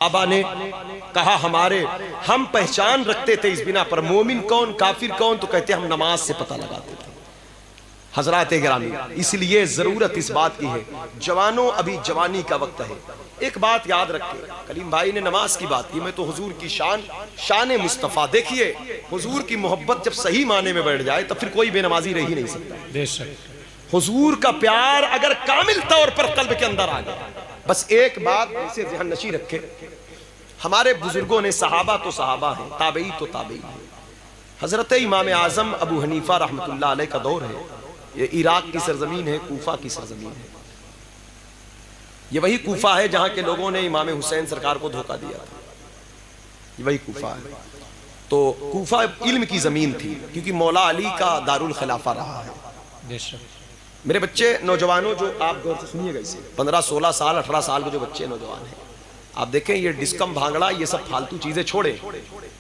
सहाबा ने कहा हम पहचान रखते थे इस बिना पर मोमिन कौन काफिर कौन, तो कहते हम नमाज से पता लगाते थे। हजरात गिरामी, इसलिए जरूरत इस बात की है, जवानों अभी जवानी का वक्त है। एक बात याद रखें, कलीम भाई ने नमाज की बात की, मैं तो हुजूर की शान मुस्तफ़ा, देखिए हुजूर की मोहब्बत जब सही माने में बैठ जाए तो फिर कोई बेनमाजी रह ही नहीं सकता। हुजूर का प्यार अगर कामिल तौर पर कल्ब के अंदर आ गया, बस एक बात इसे ध्यान नशी रखे, हमारे बुजुर्गों ने, सहाबा तो सहाबा है, ताबई तो ताबई है। हजरत इमाम आजम अबू हनीफा रहमतुल्लाह अलैह का दौर है, ये इराक की सरजमीन है, कूफा की सरजमीन है। ये वही कूफा है जहां के लोगों ने इमाम हुसैन सरकार को धोखा दिया था, ये वही कूफा है। तो कूफा इल्म की जमीन थी, क्योंकि मौला अली का दारुल खिलाफा रहा है। मेरे बच्चे नौजवानों, जो आप गौर से सुनिएगा, इसे 15, 16 साल 18 साल के जो बच्चे नौजवान हैं, आप देखें ये डिस्कम भांगड़ा ये सब फालतू चीजें छोड़े,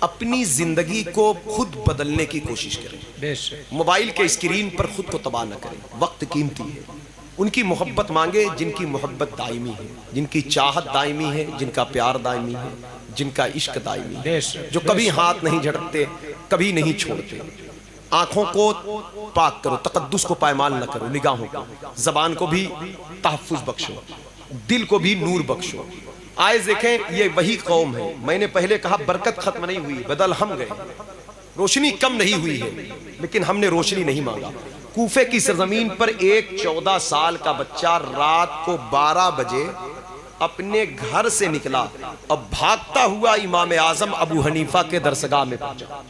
अपनी जिंदगी को खुद बदलने की कोशिश करें। मोबाइल के स्क्रीन पर खुद को तबाह न करें, वक्त कीमती है। उनकी मोहब्बत मांगे जिनकी मोहब्बत दायमी है, जिनकी चाहत दायमी है, जिनका प्यार दायमी है, जिनका इश्क दायमी है, जो कभी हाथ नहीं झटकते, कभी नहीं छोड़ते। आंखों को पाक करो, तकद्दुस को पायमाल न करो, निगाहों को, जबान को भी तहफ्फुज बख्शो, दिल को भी नूर बख्शो। आए देखें, ये वही कौम है, मैंने पहले कहा बरकत खत्म नहीं हुई, बदल हम गए। रोशनी कम नहीं हुई है, लेकिन हमने रोशनी नहीं मांगा। कूफे की सरजमीन पर एक 14 साल का बच्चा रात को 12 बजे अपने घर से निकला और भागता हुआ इमाम आजम अबू हनीफा के दरसगाह में पहुंचा।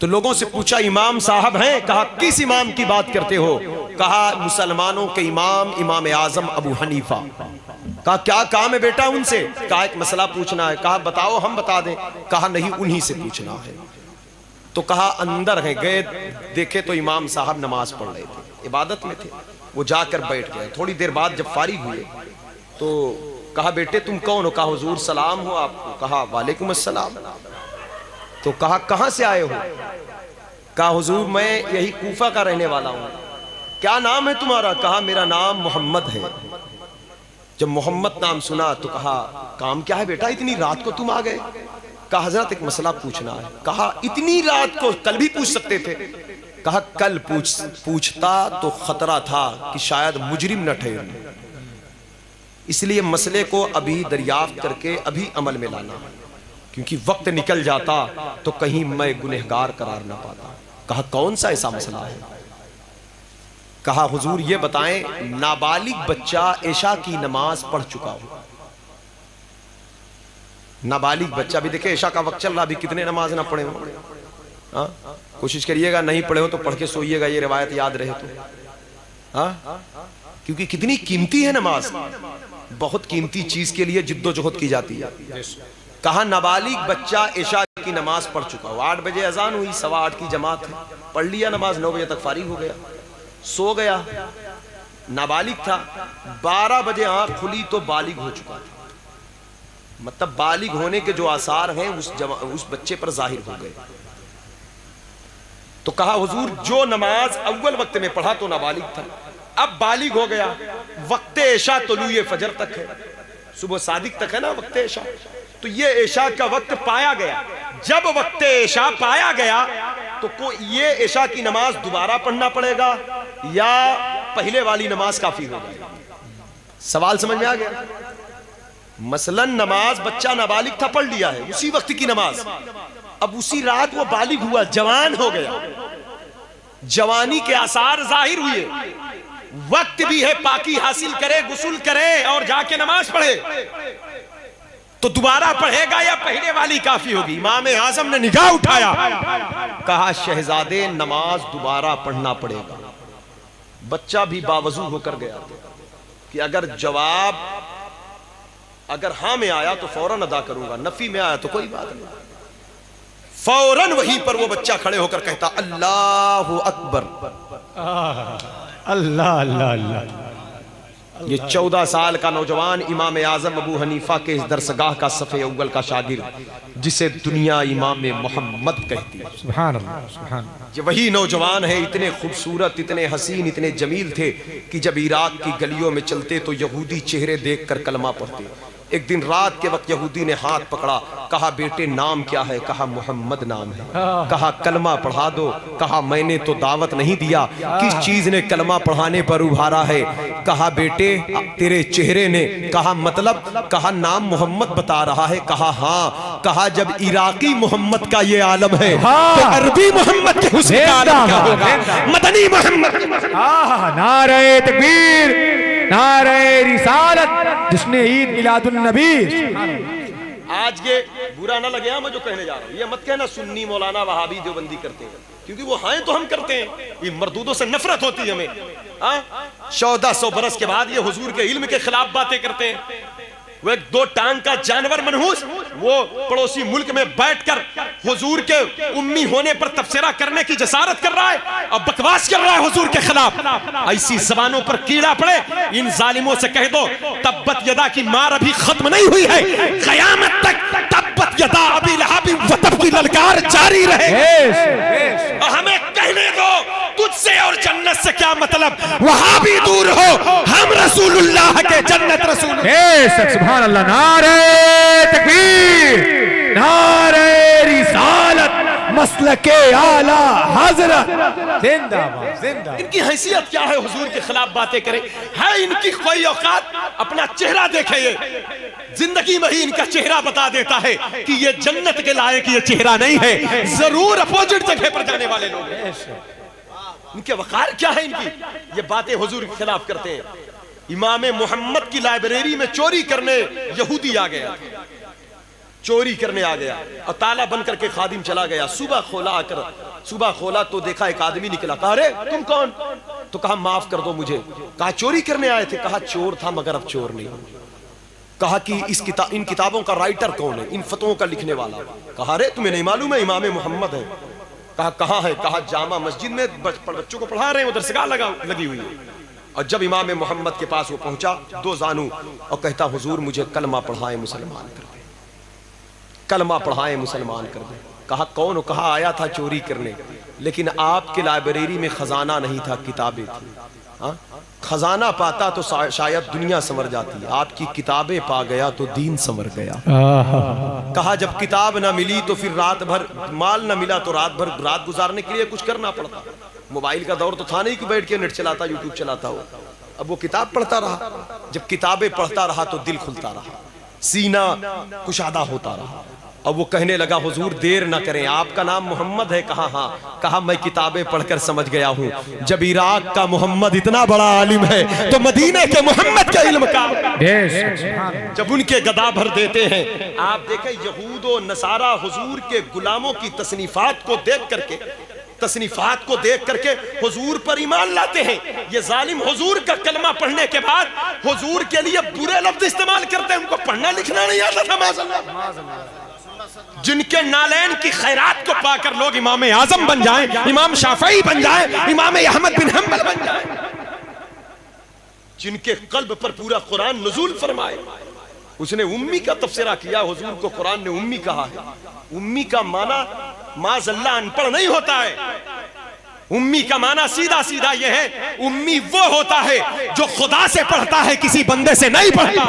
तो लोगों से पूछा, इमाम साहब हैं? कहा किस इमाम की बात करते हो? कहा मुसलमानों के इमाम, इमाम आजम अबू हनीफा। कहा क्या काम है बेटा उनसे? कहा एक मसला पूछना है। कहा बताओ हम बता दें। कहा नहीं, उन्हीं से पूछना है। तो कहा अंदर है। गए, देखे तो इमाम साहब नमाज पढ़ रहे थे, इबादत में थे। वो जाकर बैठ गए। थोड़ी देर बाद जब फारिग हुए तो कहा बेटे तुम कौन हो? कहा हुजूर सलाम हो आपको। कहा वालेकुम अस्सलाम। तो कहा कहां से आए हो? कहा हुजूर मैं यही कूफा का रहने वाला हूं। क्या नाम है तुम्हारा? कहा मेरा नाम मोहम्मद है। जब मोहम्मद नाम सुना तो कहा काम क्या है बेटा, इतनी रात को तुम आ गए? कहा हजरत एक मसला पूछना है। कहा इतनी रात को? कल भी पूछ सकते थे। कहा कल पूछता तो खतरा था कि शायद मुजरिम न ठहरे, इसलिए मसले को अभी दरियाफ्त करके अभी अमल में लाना, क्योंकि वक्त निकल जाता तो कहीं मैं गुनहगार करार ना पाता। कहा कौन सा ऐसा मसला है? कहा हुजूर ये बताएं, नाबालिग बच्चा इशा की नमाज पढ़ चुका हो। नाबालिग बच्चा भी देखे, इशा का वक्त चल रहा, अभी कितने नमाज ना पढ़े हो। हाँ, कोशिश करिएगा नहीं पढ़े हो तो पढ़ के सोइएगा, ये रिवायत याद रहे तो। हाँ, क्योंकि कितनी कीमती है नमाज, बहुत कीमती चीज के लिए जिद्दोजहद की जाती है। कहा नाबालिग बच्चा इशा की नमाज पढ़ चुका हो। 8 बजे अजान हुई, 8:15 की जमात है, पढ़ लिया नमाज, 9 बजे तक फारिग हो गया, सो गया। नाबालिग था, 12 बजे आंख खुली तो बालिग हो चुका था। मतलब बालिग होने के जो आसार हैं उस बच्चे पर जाहिर हो गए। तो कहा हुजूर जो नमाज अव्वल वक्त में पढ़ा तो नाबालिग था, अब बालिग हो गया। वक्त इशा तुलूए फजर तक है, सुबह सादिक तक है ना वक्त इशा, तो ये इशा का वक्त पाया गया। जब वक्त इशा पाया गया तो ये इशा की नमाज दोबारा पढ़ना पड़ेगा या पहले वाली नमाज काफी होगी? सवाल समझ में आ गया? मसलन नमाज बच्चा नाबालिग था, पढ़ लिया है उसी वक्त की नमाज, अब उसी रात वो बालिग हुआ, जवान हो गया, जवानी के आसार जाहिर हुए, वक्त भी है पाकी हासिल करे, गुस्ल करे और जाके नमाज पढ़े, तो दोबारा पढ़ेगा या पहले वाली काफी होगी? इमाम आजम ने निगाह उठाया, कहा शहजादे नमाज दोबारा पढ़ना पड़ेगा। बच्चा भी बावजू होकर गया कि अगर हाँ में आया तो फौरन अदा करूंगा, नफी में आया तो कोई बात नहीं। फौरन वहीं पर वो बच्चा खड़े होकर कहता अल्लाहु अकबर, अल्लाह अल्लाह अल्लाह। ये 14 साल का नौजवान इमाम आजम अबू हनीफा के इस दरसगाह का सफ़े अव्वल का शागिर्द, जिसे दुनिया इमाम मोहम्मद कहती है। सुभान अल्लाह, सुभान अल्लाह। ये वही नौजवान है, इतने खूबसूरत, इतने हसीन, इतने जमील थे कि जब इराक की गलियों में चलते तो यहूदी चेहरे देखकर कलमा पढ़ते। एक दिन रात के वक्त यहूदी ने हाथ पकड़ा, कहा बेटे नाम क्या है? कहा मोहम्मद नाम है। कहा कलमा पढ़ा दो। कहा मैंने तो दावत नहीं दिया। किस चीज ने कलमा पढ़ाने पर उभारा है? कहा बेटे तेरे चेहरे ने। कहा मतलब? कहा नाम मोहम्मद बता रहा है। कहा हाँ। कहा जब इराकी मोहम्मद का ये आलम है तो अरबी मोहम्मद के हुस्न का आलम क्या होगा? मदनी मोहम्मद। नारे तकबीर, नारे रिसालत, जिसने ईद मिलादुन नबी। आज ये बुरा ना लगे मैं जो कहने जा रहा हूँ, ये मत कहना सुन्नी मौलाना वहाबी देवबंदी करते हैं, क्योंकि वो हैं तो हम करते हैं। ये मर्दूदों से नफरत होती है हमें। 1400 बरस के बाद ये हुजूर के इल्म के खिलाफ बातें करते हैं। वो एक 2 टांग का जानवर मनहूस, वो पड़ोसी मुल्क में बैठकर हुजूर के उम्मी होने पर तबसरा करने की जसारत कर रहा है और बकवास कर रहा है हुजूर के खिलाफ। ऐसी जबानों पर कीड़ा पड़े, इन जालिमों से कह दो तब्बत यदा की मार अभी खत्म नहीं हुई है, क़यामत तक तब्बत यदा अबी लहब व तब की ललकार जारी रहे। हमें कहने दो तुझसे और जन्नत से क्या मतलब, वहां भी दूर हो, हम रसूलुल्लाह के जन्नत रसूल। सुभान अल्लाह, नारे तकबीर, नारे रिसालत, मसलके आला हजरत, जिंदाबाद जिंदाबाद। इनकी हैसियत क्या है हुजूर के खिलाफ बातें करें? है इनकी कोई औकात? अपना चेहरा देखे, ये जिंदगी में ही इनका चेहरा बता देता है कि ये जन्नत के लायक ये चेहरा नहीं है, जरूर अपोजिट जगह पर जाने वाले लोग हैं। इनके वकार क्या है इनकी? ये बातें हुजूर के खिलाफ करते हैं। इमाम मोहम्मद की लाइब्रेरी में चोरी करने यहूदी आ गया, चोरी करने आ गया और ताला बंद करके खादिम चला गया। सुबह खोला तो देखा एक आदमी निकला। कहा अरे तुम कौन? तो कहा माफ कर दो मुझे। कहा चोरी करने आए थे? कहा चोर था मगर अब चोर नहीं। कहा कि इन किताबों का राइटर कौन है, इन फतवों का लिखने वाला? कहा अरे तुम्हें नहीं मालूम है इमाम मोहम्मद है। कहा कहाँ है? कहा जामा मस्जिद में बच्चों को पढ़ा रहे हैं, उधर दरसगाह लगी हुई है। और जब इमाम मोहम्मद के पास वो पहुंचा, 2 जानू, और कहता हुजूर मुझे कलमा पढ़ाए मुसलमान कर दे, कलमा पढ़ाए मुसलमान कर दे। कहा कौन? कहा आया था चोरी करने, लेकिन आपके लाइब्रेरी में खजाना नहीं था, किताबें थी। हाँ, खजाना पाता तो शायद दुनिया संवर जाती, आपकी किताबें पा गया तो दीन संवर गया। कहा जब किताब ना मिली तो फिर रात भर, माल ना मिला तो रात गुजारने के लिए कुछ करना पड़ता। मोबाइल का दौर तो था नहीं कि बैठ के नेट चलाता, यूट्यूब चलाता हो। अब वो किताब पढ़ता रहा, जब किताबें पढ़ता रहा तो दिल खुलता रहा, सीना कुशादा होता रहा। अब वो कहने लगा हुजूर देर ना करें, आपका नाम मोहम्मद है? कहा हाँ। कहा मैं किताबें पढ़कर समझ गया हूँ, जब इराक का मोहम्मद इतना बड़ा आलिम है तो मदीने के मोहम्मद के इल्म का जब उनके गदा भर देते हैं। आप देखें यहूद और नसारा हुजूर के गुलामों की तसनीफात को देख करके हुजूर पर ईमान लाते हैं। ये जालिम हुजूर का कलमा पढ़ने के बाद हुजूर के लिए बुरे लफ्ज इस्तेमाल करते हैं, उनको पढ़ना लिखना नहीं आता था। माज़अल्लाह, जिनके नालैन की खैरात को पाकर लोग इमाम आजम बन जाएं, इमाम शाफई बन जाएं, इमाम अहमद बिन हंबल बन जाएं, जिनके कल्ब पर पूरा कुरान नुज़ूल फरमाए। उसने उम्मी का तफसीरा किया, हुजूर को कुरान ने उम्मी कहा है। उम्मी का माना माज़अल्लाह अनपढ़ नहीं होता है। उम्मी का माना सीधा सीधा यह है, उम्मी वो होता है जो खुदा से पढ़ता है, किसी बंदे से नहीं पढ़ता,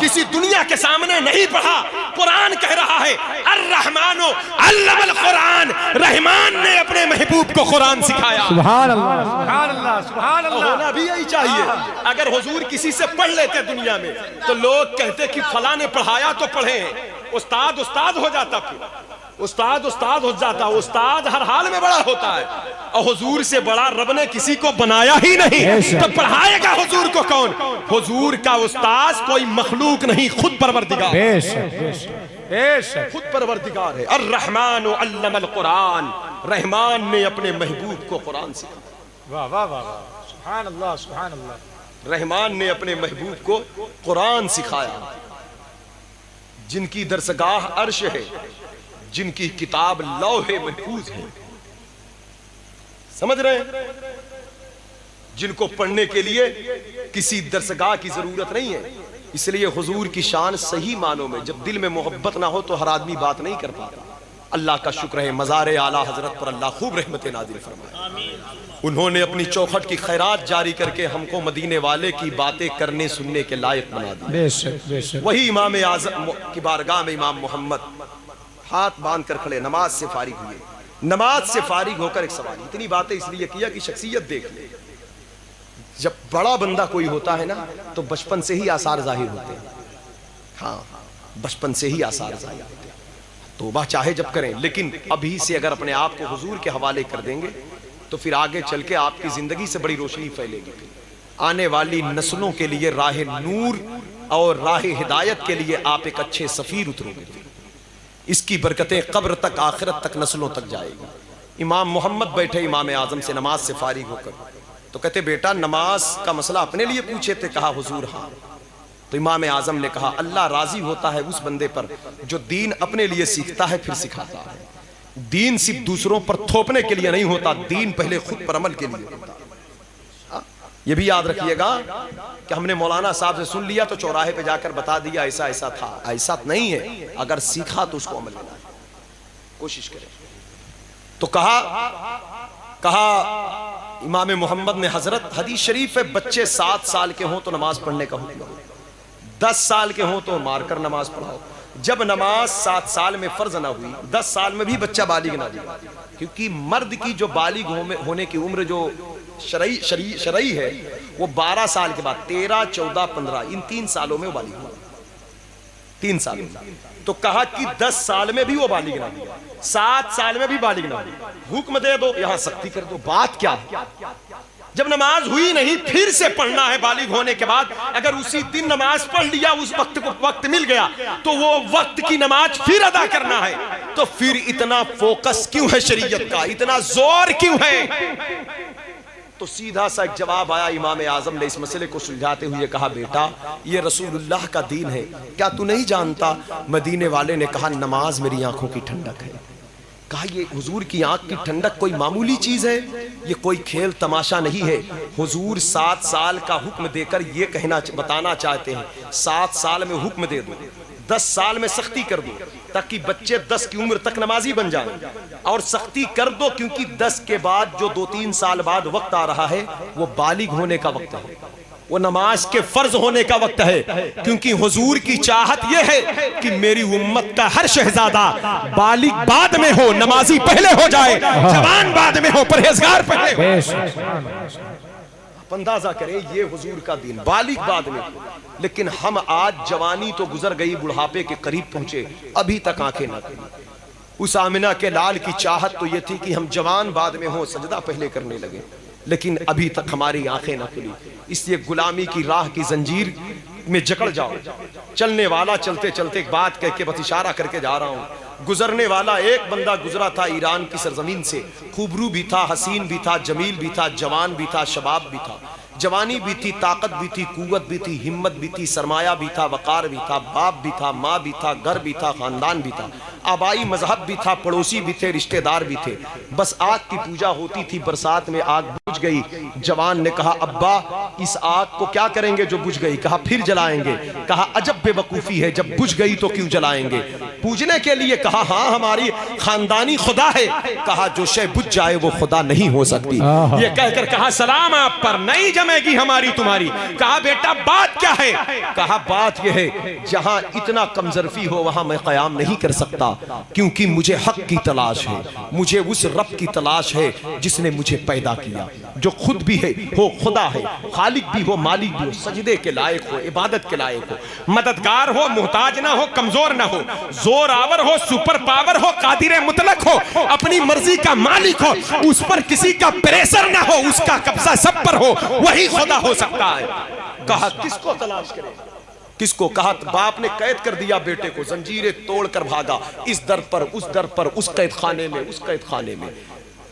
किसी दुनिया के सामने नहीं पढ़ा। कुरान कह रहा है अर्रहमानो अल्लमल कुरान, रहमान ने अपने महबूब को कुरान सिखाया। सुभान अल्लाह, सुभान अल्लाह, सुभान अल्लाह। होना भी यही चाहिए। अगर हुजूर किसी से पढ़ लेते दुनिया में तो लोग कहते कि फला ने पढ़ाया तो पढ़े, उस्ताद उस्ताद हो जाता, फिर उस्ताद उस्ताद हो जाता। उस्ताद हर हाल में बड़ा होता है और हुजूर से बड़ा रब ने किसी को बनाया ही नहीं, तो पढ़ाएगा हुजूर को कौन? हुजूर का उस्ताद कोई मखलूक नहीं, खुद परवरदिगार, खुद परवरदिगार है। अर्रहमान अल्लमल कुरान, रहमान ने अपने महबूब को कुरान सिखाया। वाह वाह वाह, सुभान अल्लाह, सुभान अल्लाह। रहमान ने अपने महबूब को कुरान सिखाया। जिनकी दरसगाह अर्श है, जिनकी किताब लौहे महफूज है, समझ रहे हैं? जिनको पढ़ने के लिए किसी दरसगाह की जरूरत नहीं है। इसलिए हुजूर की शान सही मानों में, जब दिल में मोहब्बत ना हो तो हर आदमी बात नहीं कर पाता। अल्लाह का शुक्र है मज़ार आला हजरत पर अल्लाह खूब रहमत नाज़िल फरमाए। उन्होंने अपनी चौखट की खैरात जारी करके हमको मदीने वाले की बातें करने सुनने के लायक बना दिया। बेशक बेशक। वही इमाम आज़म की बारगाह में इमाम मोहम्मद हाथ बांध कर खड़े, नमाज से फारिग हुए। नमाज से फारिग होकर एक सवाल, इतनी बातें इसलिए किया कि शख्सियत देख ले। जब बड़ा बंदा कोई होता है ना तो बचपन से ही आसार जाहिर होते हैं। हाँ, बचपन से ही आसार जाहिर होते हैं। तौबा चाहे जब करें, लेकिन अभी से अगर अपने आप को हुजूर के हवाले कर देंगे तो फिर आगे चल के आपकी जिंदगी से बड़ी रोशनी फैलेगी। आने वाली नस्लों के लिए राह नूर और राह हिदायत के लिए आप एक अच्छे सफीर उतरोगे। इसकी बरकतें कब्र तक, आखिरत तक, नस्लों तक जाएगी। इमाम मोहम्मद बैठे इमाम आजम से नमाज से फारिग होकर, तो कहते बेटा नमाज का मसला अपने लिए पूछे थे? कहा हुजूर हाँ। तो इमाम आजम ने कहा अल्लाह राजी होता है उस बंदे पर जो दीन अपने लिए सीखता है फिर सिखाता है। दीन सिर्फ दूसरों पर थोपने के लिए नहीं होता, दीन पहले खुद पर अमल के लिए होता। ये भी याद रखिएगा कि हमने मौलाना साहब से सुन लिया तो चौराहे पे जाकर बता दिया ऐसा ऐसा था, ऐसा नहीं है। अगर सीखा तो उसको अमल लेना है, कोशिश करें। तो कहा इमाम मोहम्मद ने हजरत हदीस शरीफ है बच्चे 7 साल के हों तो नमाज पढ़ने का हुक्म हो, 10 साल के हों तो मारकर नमाज पढ़ाओ। जब नमाज 7 साल में फर्ज ना हुई, 10 साल में भी बच्चा बालिग ना हुआ, क्योंकि मर्द की जो बालिग होने की उम्र जो शरई है वो 12 साल के बाद 13, 14, 15 इन 3 सालों में वो बालिग हुआ। 3 साल में। तो कहा कि 10 साल में भी वो बालिग ना हुआ, 7 साल में भी बालिग ना हुआ, हुक्म दे दो, यहां सख्ती कर दो। बात क्या है? जब नमाज हुई नहीं फिर से पढ़ना है बालिग होने के बाद। अगर उसी दिन नमाज पढ़ लिया, उस वक्त को वक्त मिल गया तो वो वक्त की नमाज फिर अदा करना है। तो फिर इतना फोकस क्यों है शरीयत का, इतना जोर क्यों है? तो सीधा सा एक जवाब आया। इमाम आजम ने इस मसले को सुलझाते हुए कहा बेटा ये रसूलुल्लाह का दीन है, क्या तू नहीं जानता? मदीने वाले ने कहा नमाज मेरी आंखों की ठंडक है। कहा ये हुजूर की आंख की ठंडक कोई मामूली चीज है, ये कोई खेल तमाशा नहीं है। हुजूर 7 साल का हुक्म देकर ये बताना चाहते हैं 7 साल में हुक्म दे दो, 10 साल में सख्ती कर दो ताकि बच्चे 10 की उम्र तक नमाजी बन जाएं। और सख्ती कर दो क्योंकि 10 के बाद जो 2-3 साल बाद वक्त आ रहा है वो बालिग होने का वक्त है, वो नमाज के फर्ज होने का वक्त है। क्योंकि हुजूर की चाहत यह है कि मेरी उम्मत का हर शहजादा बालिग बाद में हो, नमाजी पहले हो जाए, जवान बाद में हो, परहेजगार पहले हो। अंदाजा करें ये हुजूर का दीन, बालिग बाद में। लेकिन हम आज जवानी तो गुजर गई, बुढ़ापे के करीब पहुंचे, अभी तक आंखें ना खुली। उस आमिना के लाल की चाहत तो ये थी कि हम जवान बाद में हो, सजदा पहले करने लगे, लेकिन अभी तक हमारी आंखें ना खुली। इसलिए गुलामी की राह की जंजीर में जकड़ जाओ। चलने वाला चलते चलते एक बात कह के बस इशारा करके जा रहा हूं। गुजरने वाला एक बंदा गुजरा था ईरान की सरजमीन से, खूबरू भी था, हसीन भी था, जमील भी था, जवान भी था, शबाब भी था। जवानी भी थी, ताकत भी थी, कुव्वत भी थी, हिम्मत भी थी, सरमाया भी था, वकार भी था, बाप भी था, माँ भी था, घर भी था, खानदान भी था, आबाई मजहब भी था, पड़ोसी भी थे, रिश्तेदार भी थे। बस आग की पूजा होती थी, बरसात में आग बुझ गई। जवान ने कहा अब्बा इस आग को क्या करेंगे जो बुझ गई? कहा फिर जलाएंगे। कहा अजब बेवकूफी है, जब बुझ गई तो क्यों जलाएंगे? पूजने के लिए। कहा हाँ हमारी खानदानी खुदा है। कहा जो शय बुझ जाए वो खुदा नहीं हो सकती। ये कहकर कहा सलाम आप पर, नहीं जमेगी हमारी तुम्हारी। कहा बेटा बात क्या है? कहा बात यह है जहां इतना कमजरफी हो वहां मैं कयाम नहीं कर सकता, क्योंकि मुझे हक की तलाश है, मुझे उस रब की तलाश है जिसने मुझे पैदा किया, जो खुद भी है, हो खुदा है, खालिक भी हो, मालिक भी हो, सजदे के लायक हो, इबादत के लायक हो, मददगार हो, मोहताज ना हो, कमजोर ना हो, जोर आवर हो, सुपर पावर हो, कादिर मुतलक हो, अपनी मर्जी का मालिक हो, उस पर किसी का प्रेशर ना हो, उसका कब्जा सब पर हो, वही खुदा हो सकता है। कहा किसको तलाश करें, किसको? कहा बाप ने कैद कर दिया बेटे को, जंजीरें तोड़कर भागा, इस दर पर उस दर पर, उस कैद खाने में उस कैद खाने में।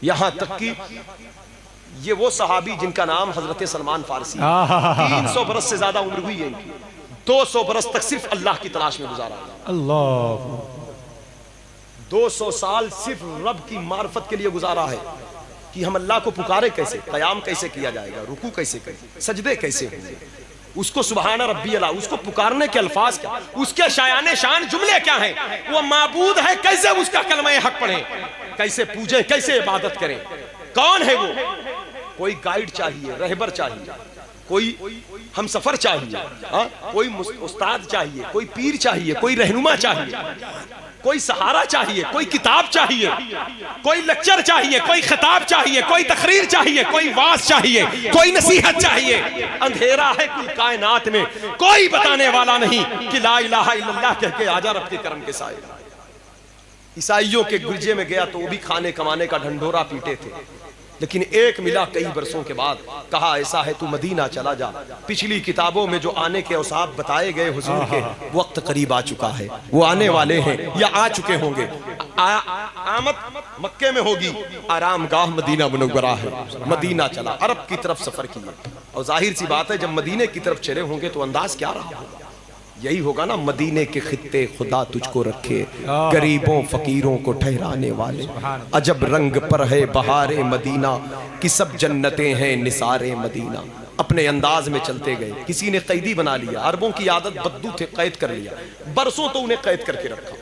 यहां तक कि ये वो सहाबी जिनका नाम हजरत सलमान फारसी, 300 बरस से ज्यादा उम्र हुई है इनकी, 200 बरस तक सिर्फ अल्लाह की तलाश में गुजारा। अल्लाह 200 साल सिर्फ रब की मार्फत के लिए गुजारा है कि हम अल्लाह को पुकारे कैसे, कयाम कैसे किया जाएगा, रुकू कैसे करें, सजदे कैसे होंगे। उसको सुबहान रब्बी अला, उसको पुकारने के अल्फाज क्या, उसके शायाने शान जुमले क्या हैं, वो माबूद है, कैसे उसका कलमा हक पढ़ें, कैसे पूजें, कैसे इबादत करें, कौन है वो। कोई गाइड चाहिए, रहबर चाहिए, कोई हम सफर चाहिए, कोई उस्ताद चाहिए, कोई पीर चाहिए, कोई रहनुमा चाहिए, कोई सहारा चाहिए, कोई किताब चाहिए, कोई लेक्चर चाहिए, कोई खिताब चाहिए, कोई तकरीर चाहिए, कोई वाज चाहिए, कोई नसीहत चाहिए। अंधेरा है कुल कायनात में, कोई बताने वाला नहीं कि ला इलाहा इल्लल्लाह कह के आजा रब के करम के साए। ईसाइयों के गिरजे में गया तो वो भी खाने कमाने का ढंढोरा पीटे थे, लेकिन एक मिला कई बरसों के बाद, कहा ऐसा है तू मदीना चला जा, पिछली किताबों में जो आने के औसाफ बताए गए हुजूर के, वक्त करीब आ चुका है, वो आने वाले हैं या आ चुके होंगे। आमद मक्के में होगी, आराम गाह मदीना मुनव्वरा है। मदीना चला, अरब की तरफ सफर किया, और जाहिर सी बात है जब मदीने की तरफ चले होंगे तो अंदाज क्या रहा होगा, यही होगा ना, मदीने के खित्ते खुदा तुझको रखे, गरीबों फकीरों को ठहराने वाले, अजब रंग पर है बहारे मदीना, कि सब जन्नतें हैं निसारे मदीना। अपने अंदाज में चलते गए, किसी ने कैदी बना लिया, अरबों की आदत बद्दू थे, कैद कर लिया, बरसों तो उन्हें कैद करके रखा,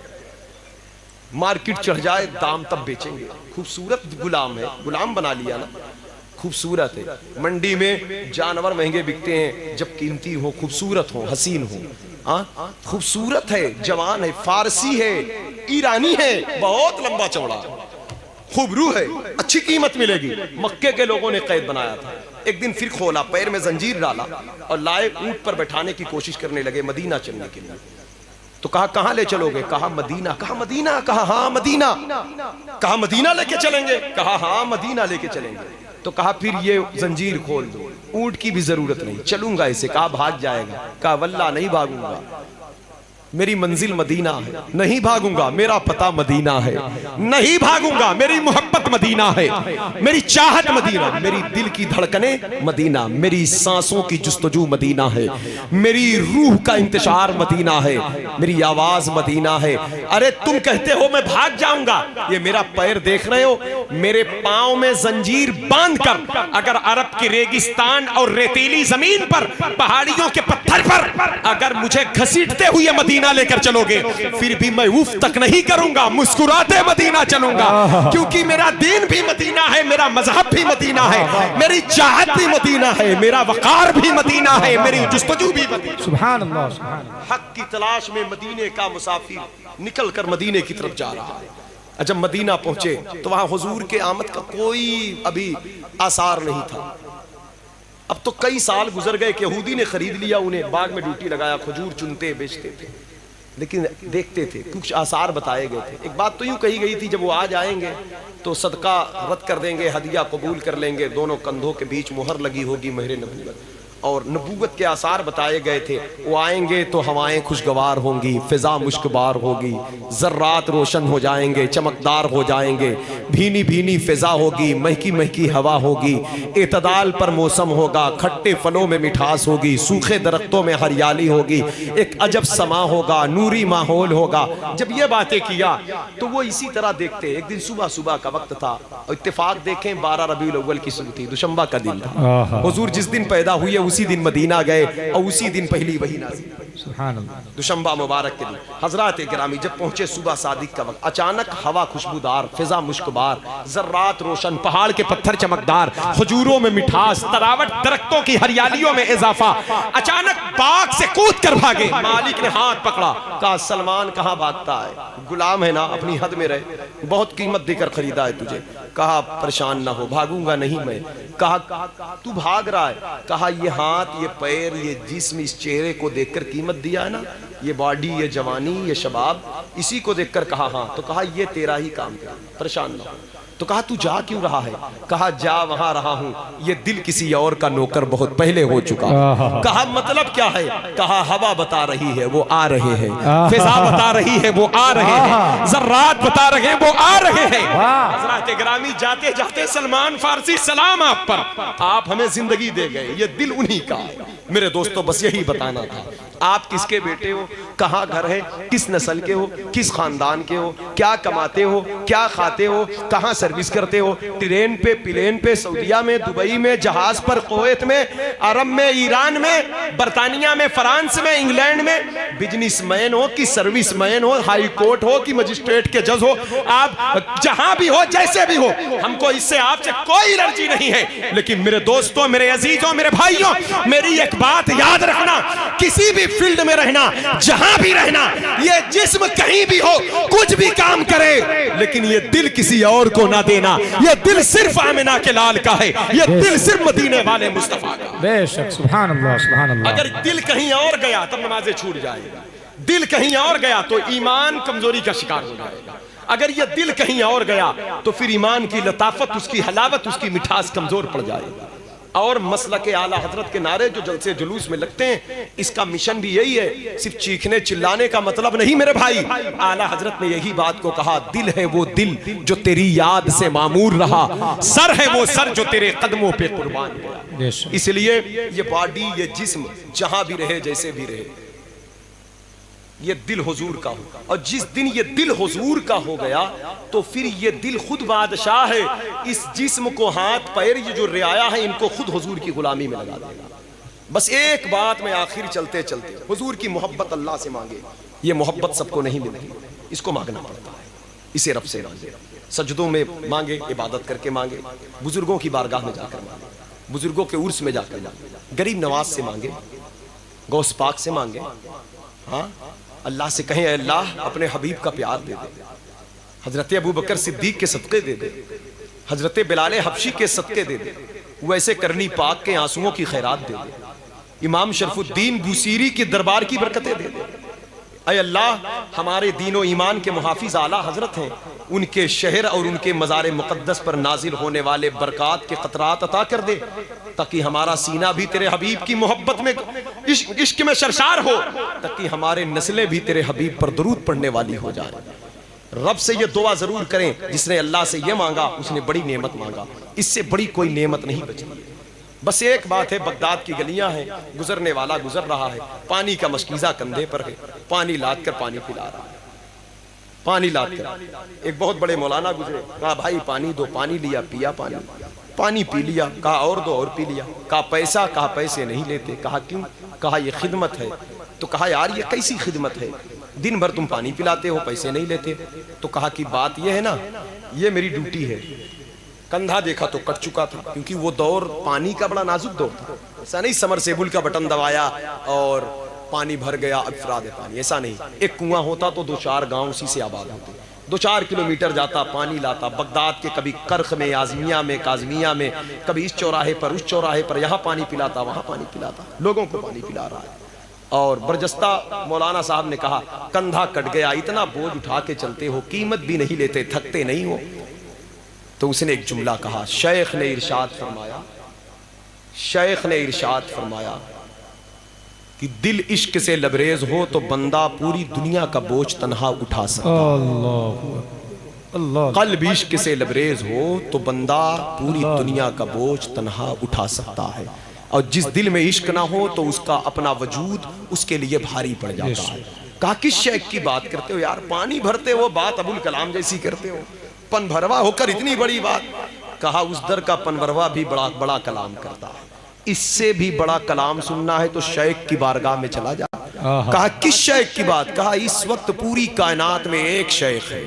मार्केट चढ़ जाए दाम तब बेचेंगे, खूबसूरत गुलाम है, गुलाम बना लिया ना, खूबसूरत है। मंडी में जानवर महंगे बिकते हैं जब कीमती हो, खूबसूरत हो, हसीन हो, खूबसूरत है, जवान है, फारसी है, ईरानी है, बहुत लंबा चौड़ा, खूबरू है, अच्छी कीमत मिलेगी। मक्के के लोगों ने कैद बनाया था, एक दिन फिर खोला, पैर में जंजीर डाला और लाए ऊंट पर बैठाने की कोशिश करने लगे मदीना चलने के लिए। तो कहा कहां ले चलोगे, कहा मदीना, कहा मदीना, कहा हाँ मदीना, कहा मदीना लेके चलेंगे, कहा हाँ मदीना लेके चलेंगे। तो कहा फिर ये जंजीर खोल दो, ऊंट की भी जरूरत नहीं, चलूंगा इसे, कहा भाग जाएगा, कहा वल्लाह नहीं भागूंगा, मेरी मंजिल मदीना है, नहीं भागूंगा, मेरा पता मदीना है, नहीं भागूंगा, मेरी मोहब्बत मदीना है, मेरी चाहत मदीना, मेरी दिल की धड़कने मदीना, मेरी सांसों की जुस्तजू मदीना है, मेरी रूह का इंतशार मदीना है, मेरी आवाज मदीना है। अरे तुम कहते हो मैं भाग जाऊंगा, ये मेरा पैर देख रहे हो, मेरे पांव में जंजीर बांधकर अगर अरब की रेगिस्तान और रेतीली जमीन पर, पहाड़ियों के पत्थर पर अगर मुझे घसीटते हुए मदीना लेकर चलोगे, फिर भी मैं उफ तक नहीं करूंगा, मुस्कुराते मदीना चलूंगा, क्योंकि मेरा दीन भी मदीना है, मेरा मजहब भी मदीना है, मेरी चाहत भी मदीना है, मेरा वकार भी मदीना है, मेरी जुस्तजू भी मदीना। सुभान अल्लाह, सुभान अल्लाह। हक की तलाश में मदीने का मुसाफिर निकल कर मदीने की तरफ जा रहा है। जब मदीना पहुंचे तो वहां हुजूर के आमद का कोई अभी आसार नहीं था। अब तो कई साल गुजर गए, यहूदी ने खरीद लिया उन्हें, बाग में ड्यूटी लगाया, खजूर चुनते बेचते थे, लेकिन देखते थे, कुछ आसार बताए गए थे। एक बात तो यूं कही गई थी, जब वो आ जाएंगे तो सदका रद्द कर देंगे, हदिया कबूल कर लेंगे, दोनों कंधों के बीच मुहर लगी होगी मोहर नबूवत, और नबूवत के आसार बताए गए थे। वो आएंगे तो हवाएं खुशगवार होंगी, फिजा मुश्कबार होगी, जर्रात रोशन हो जाएंगे, चमकदार हो जाएंगे, भीनी भीनी फिजा होगी, महकी महकी हवा होगी, एतदाल पर मौसम होगा, खट्टे फलों में मिठास होगी, सूखे दरख्तों में हरियाली होगी, एक अजब समा होगा, नूरी माहौल होगा। जब ये बातें किया तो वो इसी तरह देखते। एक दिन सुबह सुबह का वक्त था और इत्तेफाक देखें 12 रबीउल अव्वल की सुबह थी, दुशंबा का दिन था। हुजूर जिस दिन पैदा हुए उसी दिन मदीना गए और उसी दिन पहली वही नाज़िल हुई। सुभान अल्लाह। दुशंबा मुबारक के दिन हजरात गिरामी जब पहुंचे सुबह सादिक का वक्त, अचानक हवा खुशबूदार, फिजा मुश्कबार, जर्रात रोशन, पहाड़ के पत्थर चमकदार, खजूरों में मिठास, तरावट, दरख्तों की हरियालियों में इजाफा। अचानक बाग से कूद कर भागे। मालिक ने हाथ पकड़ा, कहा सलमान कहाँ भागता है, गुलाम है ना, अपनी हद में रहे, बहुत कीमत देकर खरीदा है तुझे। कहा परेशान ना हो, भागूंगा नहीं मैं। कहा तू भाग रहा है, कहा ये हाथ, ये पैर, ये जिस्म, इस चेहरे को देखकर कीमत दिया है ना, ये बॉडी, ये जवानी, ये शबाब, इसी को देखकर कहा हाँ। तो कहा ये तेरा ही काम है, परेशान ना हो। तो कहा तू जा क्यों रहा है, कहा जा वहां रहा हूं, ये दिल किसी और का नौकर बहुत पहले हो चुका। कहा मतलब क्या है, कहा हवा बता रही है वो आ रहे हैं, फिजा बता रही है वो आ रहे हैं, जर्रात बता रहे हैं वो आ रहे हैं। हज़रात गिरामी जाते जाते सलमान फारसी सलाम आप पर, आप हमें जिंदगी दे गए, ये दिल उन्हीं का है। मेरे दोस्तों बस यही बताना था। आप किसके बेटे हो, कहाँ घर है, किस नस्ल के हो, किस खानदान के हो, क्या कमाते हो, क्या खाते हो, कहाँ सर्विस करते हो, ट्रेन पे, प्लेन पे, सऊदीया में, दुबई में, जहाज पर, कुवैत में, अरब में, ईरान में, बरतानिया में, फ्रांस में, इंग्लैंड में, बिजनेसमैन हो कि सर्विसमैन हो, हाई कोर्ट हो कि मजिस्ट्रेट के जज हो, आप जहां भी हो, जैसे भी हो, हमको इससे आपसे कोई एलर्जी नहीं है। लेकिन मेरे दोस्तों, मेरे अजीजों, मेरे भाइयों, मेरी एक बात याद रखना, किसी भी फील्ड में रहना, जहां भी रहना, ये जिस्म कहीं भी हो, कुछ भी काम करे, लेकिन ये दिल किसी और को ना देना। ये दिल सिर्फ आमिना के लाल का है, ये दिल सिर्फ मदीने वाले मुस्तफा का। बेशक, सुभान अल्लाह, सुभान अल्लाह। अगर दिल कहीं और गया तब नमाजें छूट जाएगा, दिल कहीं और गया तो ईमान कमजोरी का शिकार हो जाएगा। अगर ये दिल कहीं और गया तो फिर ईमान की लताफत, उसकी हलावत, उसकी मिठास कमजोर पड़ जाएगा। और मसलक आला हजरत के नारे जो जलसे जुलूस में लगते हैं, इसका मिशन भी यही है। सिर्फ चीखने चिल्लाने का मतलब नहीं मेरे भाई। आला हजरत ने यही बात को कहा, दिल है वो दिल जो तेरी याद से मामूर रहा, सर है वो सर जो तेरे कदमों पे कुर्बान गया। इसलिए ये बॉडी, ये जिस्म जहां भी रहे, जैसे भी रहे, ये दिल हुजूर का हो। और जिस दिन ये दिल हुजूर का हो गया तो फिर ये दिल खुद बादशाह है। इस जिस्म को, हाथ पैर, ये जो रियाया है, इनको खुद हुजूर की गुलामी में लगा देगा। बस एक बात में आखिर चलते चलते, हुजूर की मोहब्बत अल्लाह से मांगे। ये मोहब्बत सबको नहीं मिलती, इसको मांगना पड़ता है। इसे रब से मांगे, सजदों में मांगे, इबादत करके मांगे, बुजुर्गों की बारगाह में जाकर मांगे, बुजुर्गों के उर्स में जाकर मांगे, गरीब नवाज से मांगे, गौस पाक से मांगे। हाँ, अल्लाह से कहें, अल्लाह अपने हबीब का प्यार दे दे, हजरत अबू बकर सिद्दीक के सदक़े दे दे, हजरत बिलाल हबशी के सदक़े दे दे, वैसे करनी पाक के आंसुओं की खैरात दे दे, इमाम शरफुद्दीन बुसीरी के दरबार की बरकतें दे दे। अय अल्लाह, हमारे दीनो ईमान के मुहाफिज आला हजरत हैं, उनके शहर और उनके मज़ार मुक़द्दस पर नाजिल होने वाले बरक़ात के क़तरात अता कर दे, ताकि हमारा सीना भी तेरे हबीब की मोहब्बत में, इश्क में सरशार हो, ताकि हमारे नस्लें भी तेरे हबीब पर दरूद पढ़ने वाली हो जाए। रब से ये दुआ जरूर करें, जिसने अल्लाह से ये मांगा उसने बड़ी नेमत मांगा, इससे बड़ी कोई नेमत नहीं बची। बस एक बात है, बगदाद की गलियां हैं, गुजरने वाला गुजर रहा है, पानी का मशकीज़ा कंधे पर है, पानी लाद कर पानी पिला रहा है, पानी लाद कर। एक बहुत बड़े मौलाना गुजरे, कहा भाई पानी दो, पानी लिया, पिया पानी, पानी पी लिया, कहा और दो, और पी लिया, कहा पैसा, कहा पैसे नहीं लेते, कहा क्यों, कहा ये खिदमत है। तो कहा यार ये कैसी खिदमत है, दिन भर तुम पानी पिलाते हो, पैसे नहीं लेते। तो कहा कि बात यह है ना, ये मेरी ड्यूटी है। कंधा देखा तो कट चुका था, क्योंकि वो दौर पानी का बड़ा नाजुक दौर था। ऐसा नहीं समरसेबुल का बटन दबाया और पानी भर गया, अब फिरा दे पानी, ऐसा नहीं। एक कुआं होता तो 2-4 गांव उसी से आबाद होते, 2-4 किलोमीटर जाता, पानी लाता, बगदाद के कभी करख में, आजमिया में, काजमिया में, कभी इस चौराहे पर, उस चौराहे पर, यहाँ पानी पिलाता, वहाँ पानी पिलाता, लोगों को पानी पिला रहा है। और बरजस्ता मौलाना साहब ने कहा, कंधा कट गया, इतना बोझ उठा के चलते हो, कीमत भी नहीं लेते, थकते नहीं हो। तो उसने एक जुमला कहा, शेख ने इरशाद फरमाया, शेख ने इरशाद फरमाया कि दिल इश्क से लबरेज हो तो बंदा पूरी दुनिया का बोझ तन्हा उठा सकता है। कल्ब इश्क से लबरेज हो तो बंदा पूरी दुनिया का बोझ तन्हा उठा सकता है, और जिस दिल में इश्क ना हो तो उसका अपना वजूद उसके लिए भारी पड़ जाता है। कहा किस शेख की बात करते हो यार, पानी भरते हो, बात अबुल कलाम जैसी करते हो, पन भरवा होकर इतनी बड़ी बात। कहा उस दर का पन भरवा भी बड़ा बड़ा कलाम करता है, इससे भी बड़ा कलाम सुनना है तो शेख की बारगाह में चला जा। कहा किस शेख की बात, कहा इस वक्त पूरी कायनात में एक शेख है,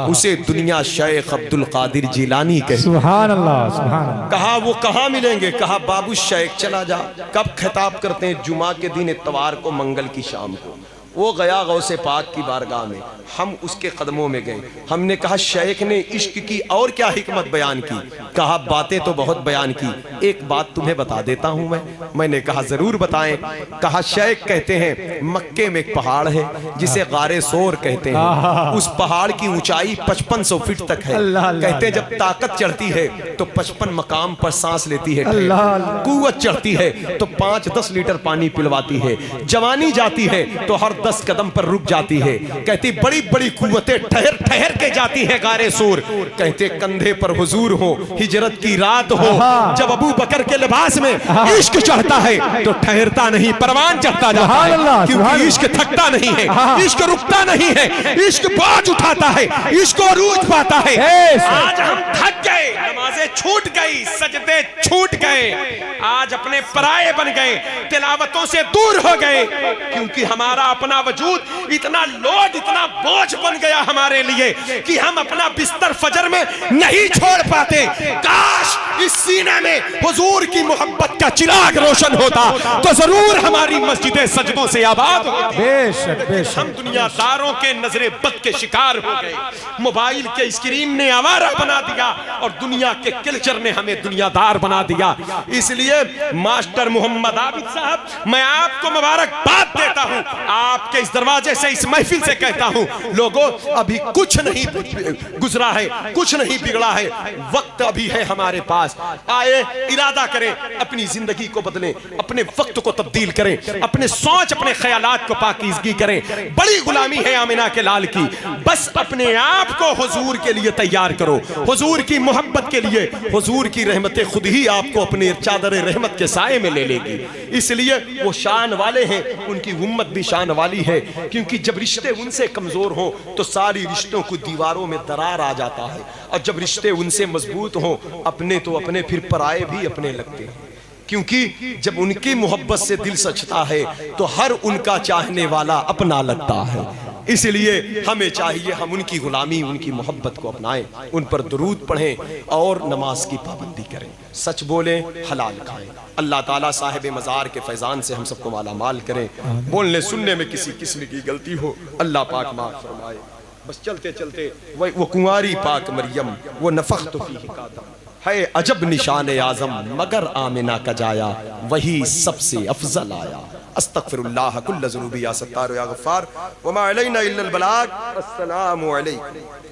उसे दुनिया शेख अब्दुल कादिर जिलानी कहते। सुभान अल्लाह, सुभान अल्लाह। कहा वो कहाँ मिलेंगे, कहा बाबू शेख चला जा। कब खिताब करते हैं, जुमा के दिन, इतवार को, मंगल की शाम को। वो गया गौसे पाक की बारगाह में, हम उसके कदमों में गए। हमने कहा शेख ने इश्क की और क्या हिकमत बयान की, कहा बातें तो बहुत बयान की, एक बात तुम्हें बता देता हूं मैंने कहा जरूर बताएं। कहा शेख कहते हैं मक्के में एक पहाड़ है जिसे गारे सोर कहते हैं, उस पहाड़ की ऊंचाई 5500 फीट तक है। कहते हैं जब ताकत चढ़ती है तो 55 मकाम पर सांस लेती है, कुव्वत चढ़ती है तो 5-10 लीटर पानी पिलवाती है, जवानी जाती है तो हर 10 कदम पर रुक जाती है। कहती बड़ी बड़ी कुव्वतें ठहर ठहर के जाती हैं गारे सूर। कहते कंधे पर हुजूर हो, हिजरत की रात हो, जब अबू बकर के लिबास में इश्क चढ़ता है तो ठहरता नहीं, परवान चढ़ता जाता है, क्योंकि इश्क थकता नहीं है, इश्क रुकता नहीं है, इश्क बाज उठाता है, इश्क अरूज पाता है। आज हम थक गए, नमाजें छूट गई, सजदे छूट गए, आज अपने पराये बन गए, तिलावतों से दूर हो गए, क्योंकि हमारा अपना वजूद इतना लोड, इतना बोझ बन गया हमारे लिए कि हम अपना बिस्तर फजर में नहीं छोड़ पाते। काश इस सीने में हुजूर की मोहब्बत का चिराग रोशन होता तो जरूर हमारी मस्जिदें सजदों से आबाद होती। बेशक बेशक। हम दुनियादारों के नजरे बद के शिकार हो गए, मोबाइल के स्क्रीन ने आवारा बना दिया और दुनिया के कल्चर ने हमें दुनियादार बना दिया। इसलिए मास्टर मोहम्मद आबिद साहब, मैं आपको मुबारकबाद देता हूं, आपके इस दरवाजे से, इस महफिल से कहता हूं, लोगों अभी कुछ नहीं गुजरा है, कुछ नहीं बिगड़ा है, वक्त अभी है हमारे पास। आए इरादा करें, अपनी जिंदगी को बदलें, अपने वक्त को तब्दील करें, अपने सोच, अपने ख्यालात को पाकीज़गी करें। बड़ी गुलामी है आमिना के लाल की, बस अपने आप को हुजूर के लिए तैयार करो, हुजूर की मोहब्बत के लिए। हुजूर की रहमतें खुद ही आपको अपने चादर रहमत के साए में ले लेगी। इसलिए वो शान वाले हैं, उनकी उम्मत भी शान वाली है, क्योंकि जब रिश्ते उनसे कमजोर हो तो सारी रिश्तों को दीवारों में दरार आ जाता है, और जब रिश्ते उनसे मजबूत हो, अपने तो अपने फिर पराये भी अपने लगते हैं, क्योंकि जब उनकी मोहब्बत से दिल सचता है तो हर उनका चाहने वाला अपना लगता है। इसलिए हमें चाहिए हम उनकी गुलामी, उनकी मोहब्बत को अपनाएं, उन पर दुरूद पढ़ें और नमाज की पाबंदी करें, सच बोलें, हलाल खाएं। अल्लाह ताला साहिब मज़ार के फैज़ान से हम सबको माला माल करें। बोलने सुनने में किसी किस्म की गलती हो, अल्लाह पाक माफ फरमाए। बस चलते चलते वो कुंवारी पाक मरियम, वो नफ़ख्तु फीही कादम, है अजब निशान आज़म, मगर आमिना का जाया वही सबसे अफजल आया। अस्तगफिरुल्लाह कुल्ल ज़ुनूबी या सत्तार या गफ़्फ़ार, वमा अलैना इल्लल बलाग। अस्सलामु अलैकुम।